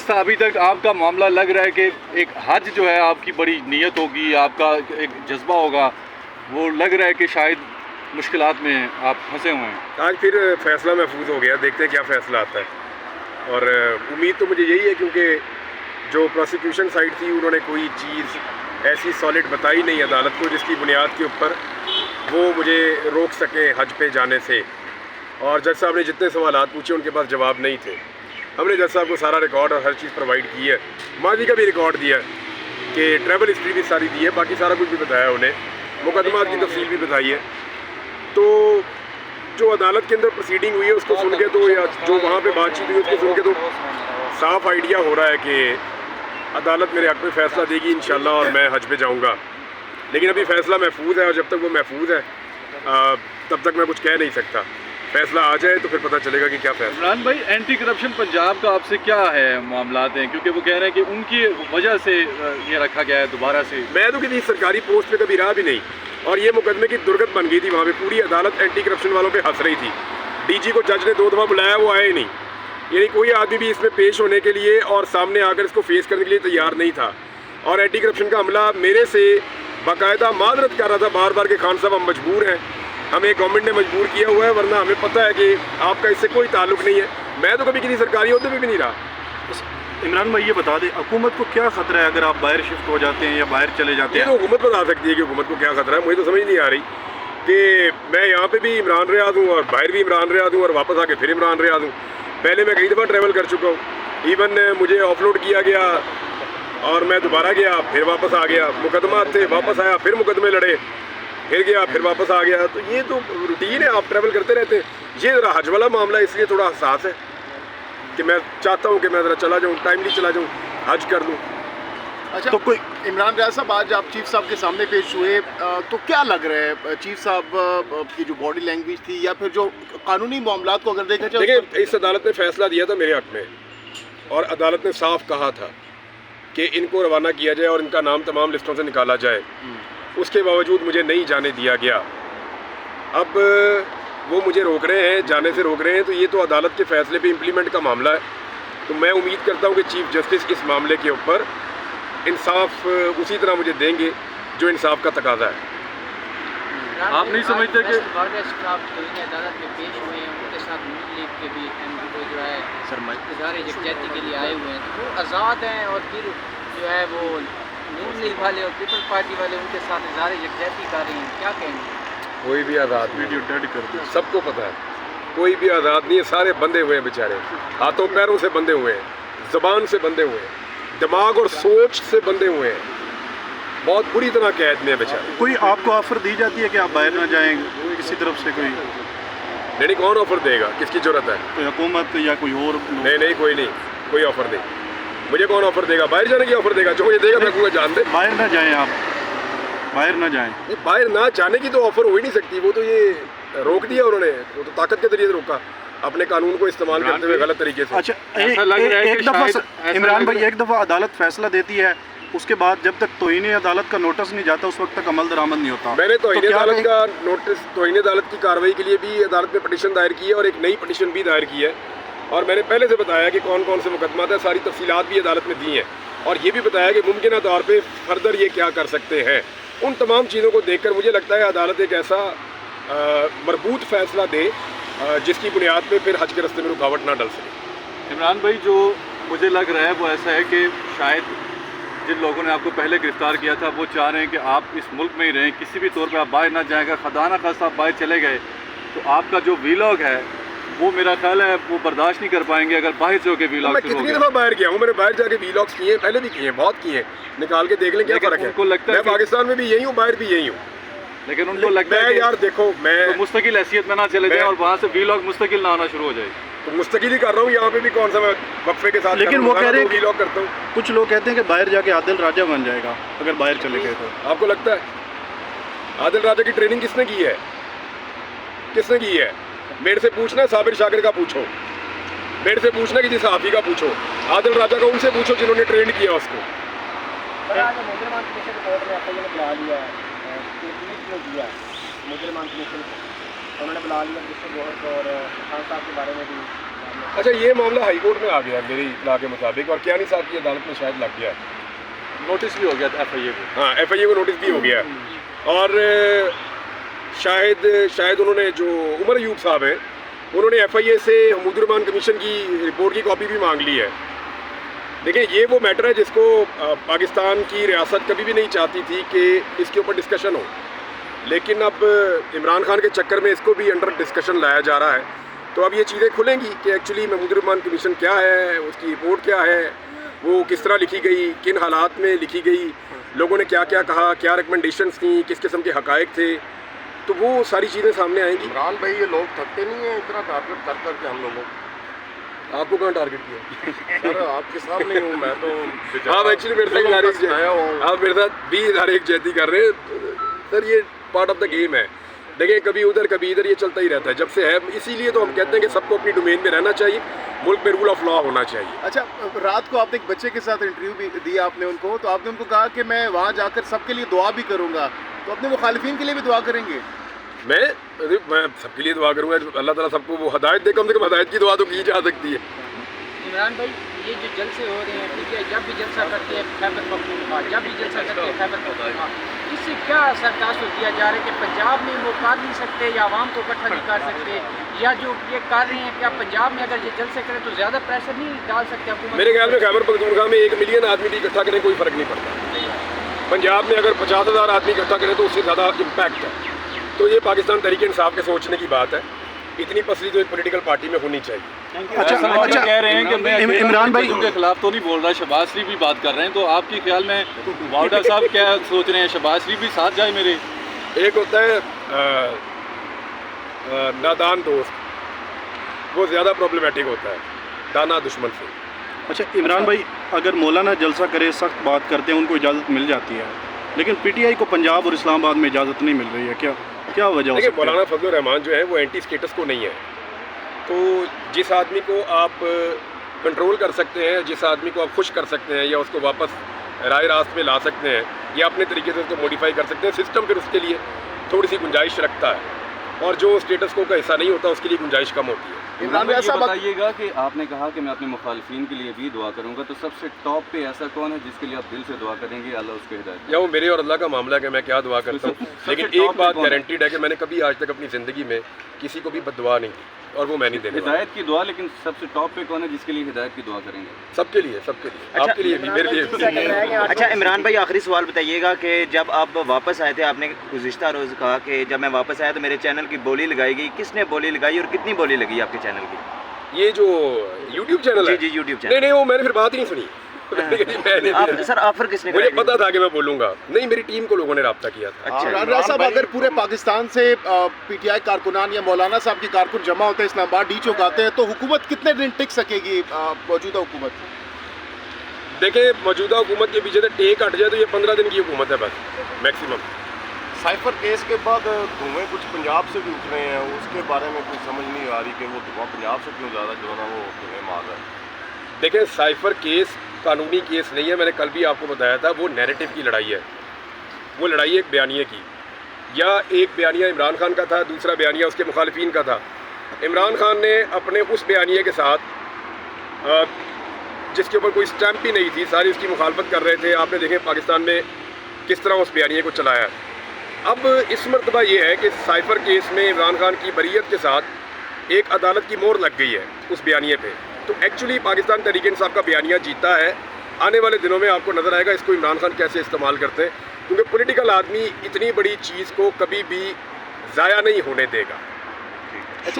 जिस तरह अभी तक आपका मामला लग रहा है कि एक हज जो है आपकी बड़ी नीयत होगी, आपका एक जज्बा होगा, वो लग रहा है कि शायद मुश्किलात में आप फंसे हुए हैं। आज फिर फैसला महफूज हो गया, देखते हैं क्या फ़ैसला आता है। और उम्मीद तो मुझे यही है, क्योंकि जो प्रोसिक्यूशन साइड थी उन्होंने कोई चीज़ ऐसी सॉलिड बताई नहीं अदालत को जिसकी बुनियाद के ऊपर वो मुझे रोक सकें हज पे जाने से। और जज साहब ने जितने सवालात पूछे उनके पास जवाब नहीं थे। हमने जज साहब को सारा रिकॉर्ड और हर चीज़ प्रोवाइड की है, माजी का भी रिकॉर्ड दिया है कि ट्रैवल हिस्ट्री भी सारी दी है, बाकी सारा कुछ भी बताया उन्हें, मुकदमात की तफसील भी बताई है। तो जो अदालत के अंदर प्रोसीडिंग हुई है उसको सुन के तो, या जो वहाँ पे बातचीत हुई उसको सुन के तो साफ़ आइडिया हो रहा है कि अदालत मेरे हक़ में फ़ैसला देगी इंशाल्लाह और मैं हज पे जाऊँगा। लेकिन अभी फ़ैसला महफूज है और जब तक वो महफूज है तब तक मैं कुछ कह नहीं सकता। फ़ैसला आ जाए तो फिर पता चलेगा कि क्या फ़ैसला। इमरान भाई, एंटी करप्शन पंजाब का आपसे क्या है मामलात हैं, क्योंकि वो कह रहे हैं कि उनकी वजह से ये रखा गया है दोबारा से। मैं तो किसी सरकारी पोस्ट पे कभी रहा भी नहीं, और ये मुकदमे की दुर्गत बन गई थी। वहाँ पे पूरी अदालत एंटी करप्शन वालों पे हंस रही थी। डीजी को जज ने 2 दफ़ा बुलाया, वो आए नहीं। यानी कोई आदमी भी इसमें पेश होने के लिए और सामने आकर इसको फेस करने के लिए तैयार नहीं था। और एंटी करप्शन का अमला मेरे से बाकायदा माजरत कर रहा था बार बार कि खान साहब हम मजबूर हैं, हमें गवर्नमेंट ने मजबूर किया हुआ है, वरना हमें पता है कि आपका इससे कोई ताल्लुक नहीं है। मैं तो कभी किसी सरकारी अहदे में भी नहीं रहा। इमरान भाई, ये बता दें हुकूमत को क्या ख़तरा है अगर आप बाहर शिफ्ट हो जाते हैं या बाहर चले जाते हैं? ये तो हुकूमत बता सकती है कि हुकूमत को क्या खतरा है। मुझे तो समझ नहीं आ रही कि मैं यहाँ पे भी इमरान रियाज हूँ और बाहर भी इमरान रियाज हूँ और वापस आके फिर इमरान रियाज हूँ। पहले मैं कई दफ़ा ट्रैवल कर चुका हूँ। इवन मुझे ऑफलोड किया गया और मैं दोबारा गया, फिर वापस आ गया। मुकदमा थे, वापस आया, फिर मुकदमे लड़े, फिर गया, फिर वापस आ गया। तो ये तो रूटीन है, आप ट्रैवल करते रहते हैं। ये ज़रा हज वाला मामला है, इसलिए थोड़ा हसास है कि मैं चाहता हूँ कि मैं ज़रा चला जाऊँ, टाइमली चला जाऊँ, हज कर लूँ। अच्छा, तो कोई इमरान रियाज साहब, आज आप चीफ साहब के सामने पेश हुए, तो क्या लग रहा है चीफ साहब की जो बॉडी लैंग्वेज थी या फिर जो कानूनी मामलात को अगर देखा जाए? देखिए, इस अदालत ने फैसला दिया था मेरे हक़ में और अदालत ने साफ कहा था कि इनको रवाना किया जाए और इनका नाम तमाम लिस्टों से निकाला जाए। उसके बावजूद मुझे नहीं जाने दिया गया। अब वो मुझे रोक रहे हैं, जाने से रोक रहे हैं, तो ये तो अदालत के फैसले पे इम्प्लीमेंट का मामला है। तो मैं उम्मीद करता हूँ कि चीफ जस्टिस इस मामले के ऊपर इंसाफ उसी तरह मुझे देंगे जो इंसाफ का तकाजा है। आप नहीं समझते कि अदालत में पेश हुए हैं, उनके साथ नून लीग के भी एमपी जो है सरमायादार यकजहती के लिए आए हुए हैं, तो वो आज़ाद हैं, और फिर जो है वो नून लीग वाले और पीपल्स पार्टी वाले उनके साथ इज़हार यकजहती कर रही हैं, क्या कहेंगे? कोई भी आज़ाद नहीं, वीडियो डेड कर दो। सबको पता है कोई भी आज़ाद नहीं है। सारे बंधे हुए हैं बेचारे, हाथों पैरों से बंधे हुए हैं, ज़बान से बंधे हुए हैं, दिमाग और सोच से बंधे हुए हैं, बहुत बुरी तरह कैद में है बेचारे। कोई आपको ऑफर दी जाती है कि आप बाहर ना जाएं किसी तरफ से? कोई नहीं, कौन ऑफर देगा, किसकी जरूरत है? कोई हुकूमत या कोई और? नहीं, कोई नहीं, कोई ऑफर नहीं। मुझे कौन ऑफर देगा? बाहर जाने की ऑफर देगा? जो मुझे देगा मैं कहूँगा जान दे। बाहर ना जाएं, आप बाहर ना जाएं। ये बाहर ना जाने की तो ऑफर हो ही नहीं सकती। वो तो ये रोक दिया उन्होंने, वो तो ताकत के जरिए रोका, अपने कानून को इस्तेमाल करते हुए गलत तरीके से। अच्छा, एक दफ़ा इमरान भाई, एक दफ़ा अदालत फैसला देती है, उसके बाद जब तक तौहीन अदालत का नोटिस नहीं जाता उस वक्त तक अमल दरामद नहीं होता। मैंने तौहीन अदालत का नोटिस, तौहीन अदालत की कार्रवाई के लिए भी अदालत में पटिशन दायर की है और एक नई पटिशन भी दायर की है। और मैंने पहले से बताया कि कौन कौन से मुकदमा है, सारी तफसीलात भी अदालत में दी हैं, और ये भी बताया कि मुमकिन तौर पर फर्दर ये क्या कर सकते हैं। उन तमाम चीज़ों को देखकर मुझे लगता है अदालत एक ऐसा मरबूत फ़ैसला दे जिसकी बुनियाद पे फिर हज के रास्ते में रुकावट ना डल सके। इमरान भाई, जो मुझे लग रहा है वो ऐसा है कि शायद जिन लोगों ने आपको पहले गिरफ़्तार किया था वो चाह रहे हैं कि आप इस मुल्क में ही रहें, किसी भी तौर पे आप बाहर ना जाएगा। खुदा ना खास्ता आप बाहर चले गए तो आपका जो वीलॉग है वो मेरा ख्याल है वो बर्दाश्त नहीं कर पाएंगे अगर बाहर से होकर वीलॉग। मैं कितनी दफ़ा बाहर गया हूँ, मैंने बाहर जाके वीलॉग्स किए हैं, पहले भी किए हैं, बहुत किए हैं, निकाल के देख लें क्या फ़र्क है। उनको लगता है मैं पाकिस्तान में भी यही हूँ, बाहर भी यही हूँ, लेकिन उनको लगता है यार देखो मैं तो मुस्तकिल हैसियत में ना चले जाए और वहाँ से वीलॉग मुस्तकिल ना आना शुरू हो जाए। तो मुस्तकिल ही कर रहा हूँ, यहाँ पे भी कौन सा मैं वक्फे के साथ। लेकिन वो कह रहे हैं वीलॉग करता हूँ। कुछ लोग कहते हैं कि बाहर जाके आदिल राजा बन जाएगा अगर बाहर चले गए तो। आपको लगता है? आदिल राजा की ट्रेनिंग किसने की है? किसने की है? मेरे से पूछना, साबिर शाकिर का पूछो, मेरे से पूछना किसी सहाफ़ी का पूछो, आदिल राजा का उनसे पूछो जिन्होंने ट्रेन किया उसको। मुसलमान कमीशन उन्होंने बुला लिया जिससे बहुत और खान साहब के बारे में भी अच्छा, ये मामला हाई कोर्ट में आ गया मेरी इत्तला के मुताबिक, और कियानी साहब की अदालत में शायद लग गया है। नोटिस भी हो गया था FIA को। हाँ, FIA को नोटिस भी हो गया है। और शायद उन्होंने, जो उमर अयूब साहब हैं, उन्होंने FIA से हदूदुर्रहमान कमीशन की रिपोर्ट की कॉपी भी मांग ली है। देखिए, ये वो मैटर है जिसको पाकिस्तान की रियासत कभी भी नहीं चाहती थी कि इसके ऊपर डिस्कशन हो, लेकिन अब इमरान खान के चक्कर में इसको भी अंडर डिस्कशन लाया जा रहा है। तो अब ये चीज़ें खुलेंगी कि एक्चुअली हदूदुर्रहमान कमीशन क्या है, उसकी रिपोर्ट क्या है, वो किस तरह लिखी गई, किन हालात में लिखी गई, लोगों ने क्या क्या कहा, क्या रिकमेंडेशंस थी, किस किस्म के हकायक थे, तो वो सारी चीज़ें सामने आएंगी। इमरान भाई, ये लोग थकते नहीं हैं इतना टारगेट कर करके हम लोगों? आपको कहाँ टारगेट किया? सर आपके सामने हूँ मैं तो। आप एक्चुअली मेरे साथ आप मेरे साथ भी एक जैती कर रहे हैं सर, ये पार्ट ऑफ द गेम है। देखिए, कभी उधर कभी इधर, ये चलता ही रहता है जब से है। इसीलिए तो हम कहते हैं कि सबको अपनी डोमेन में रहना चाहिए, मुल्क में रूल ऑफ लॉ होना चाहिए। अच्छा, रात को आपने एक बच्चे के साथ इंटरव्यू भी दिया आपने उनको, तो आपने उनको कहा कि मैं वहाँ जाकर सबके लिए दुआ भी करूँगा, तो अपने मुखालिफिन के लिए भी दुआ करेंगे? मैं सबके लिए दुआ करूँगा, अल्लाह ताला सबको वो हदायत दे, कम से कम हदायत की दुआ तो की जा सकती है। इमरान भाई, ये जो जलसे हो रहे हैं, ठीक है, जब भी जलसा करते हैं खैबर पख्तूनख्वा, जब भी जलसा करते हैं खैबर पख्तूनख्वा, इससे क्या असर तासुर दिया जा रहा है कि पंजाब में वो कर नहीं सकते या आवाम को इकट्ठा नहीं कर सकते, या जो ये कर रहे हैं क्या पंजाब में अगर ये जलसे करें तो ज़्यादा प्रेशर नहीं डाल सकते हुकूमत? मेरे ख्याल में खैबर पख्तूनख्वा में 1 मिलियन आदमी भी इकट्ठा करें कोई फ़र्क नहीं पड़ता। पंजाब में अगर 50,000 आदमी इकट्ठा करें तो उससे ज़्यादा इम्पैक्ट है। तो ये पाकिस्तान तहरीक इंसाफ के सोचने की बात है, इतनी पसली तो एक पॉलिटिकल पार्टी में होनी चाहिए। अच्छा, कह रहे हैं कि मैं इमरान भाई के खिलाफ तो नहीं बोल रहा, शहबाज शरीफ भी बात कर रहे हैं, तो आपके ख्याल में वाउडा साहब क्या सोच रहे हैं? शहबाज शरीफ भी साथ जाए मेरे? एक होता है नादान दोस्त, वो ज़्यादा प्रॉब्लमेटिक होता है दाना दुश्मन से। अच्छा, इमरान भाई, अगर मौलाना जलसा करे, सख्त बात करते हैं, उनको इजाज़त मिल जाती है, लेकिन PTI को पंजाब और इस्लामाबाद में इजाज़त नहीं मिल रही है, क्या वजह हो देखिए, सकती है? मौलाना फजलुर रहमान जो है वो एंटी स्टेटस को नहीं है। तो जिस आदमी को आप कंट्रोल कर सकते हैं, जिस आदमी को आप खुश कर सकते हैं या उसको वापस राय रास्त में ला सकते हैं या अपने तरीके से उसको मॉडिफाई कर सकते हैं, सिस्टम फिर उसके लिए थोड़ी सी गुंजाइश रखता है, और जो स्टेटस को का हिस्सा नहीं होता उसके लिए गुंजाइश कम होती है। इमरान भाई, ये बताइएगा कि आपने कहा कि मैं अपने मुखालिफिन के लिए भी दुआ करूंगा, तो सबसे टॉप पे ऐसा कौन है जिसके लिए आप दिल से दुआ करेंगे, अल्लाह उसको हिदायत? या वो मेरे और अल्लाह का मामला है कि मैं क्या दुआ करता हूँ, लेकिन एक बात गारंटीड है कि मैंने कभी आज तक अपनी ज़िंदगी में किसी को भी बददुआ नहीं की, और वो मैं नहीं देने वाला। हिदायत की दुआ, लेकिन सबसे टॉप पे कौन है जिसके लिए हिदायत की दुआ करेंगे? सबके लिए, आपके लिए भी, मेरे लिए भी। अच्छा इमरान भाई, आखिरी सवाल बताइएगा कि जब आप वापस आए थे, आपने गुज़िश्ता रोज़ कहा कि जब मैं वापस आया तो मेरे चैनल की बोली लगाई गई, किसने बोली लगाई और कितनी बोली लगी आपके चैनल की? ये जो YouTube चैनल है? जी, YouTube चैनल। नहीं, वो मैंने फिर बात ही नहीं सुनी। सर ऑफर किसने मुझे पता था कि मैं बोलूँगा, नहीं, मेरी टीम को लोगों ने रब्ता किया था। अच्छा, इमरान राजा साहब, अगर पूरे पाकिस्तान से PTI कारकुनान या मौलाना साहब के कारकुन जमा होते हैं, इस्लामाबाद डी चौक आते हैं, तो हुकूमत कितने दिन टिक सकेगी, मौजूदा हुकूमत? देखिए, मौजूदा हुकूमत के पीछे से टेक हट जाए तो ये 15 दिन की हुकूमत है बस, मैक्सिमम। साइफर केस के बाद धुएँ कुछ पंजाब से भी उठ रहे हैं, उसके बारे में कुछ समझ नहीं आ रही कि वो धुआं पंजाब से क्यों ज़्यादा जो है ना वो धुएँ मार रहा है। देखिए, साइफर केस कानूनी केस नहीं है, मैंने कल भी आपको बताया था, वो नैरेटिव की लड़ाई है। वो लड़ाई एक बयानिए की, या एक बयानिया इमरान खान का था, दूसरा बयानिया उसके मुखालिफिन का था। इमरान खान ने अपने उस बयानिए के साथ जिसके ऊपर कोई स्टैम्प ही नहीं थी, सारी उसकी मुखालफत कर रहे थे। आपने देखे पाकिस्तान में किस तरह उस बयानिए को चलाया। अब इस मरतबा ये है कि साइफर केस में इमरान खान की बरीयत के साथ एक अदालत की मोहर लग गई है उस बयानिए पे। तो एक्चुअली पाकिस्तान तहरीक इंसाफ का बयानिया जीता है। आने वाले दिनों में आपको नज़र आएगा इसको इमरान खान कैसे इस्तेमाल करते हैं, क्योंकि पॉलिटिकल आदमी इतनी बड़ी चीज़ को कभी भी ज़ाया नहीं होने देगा।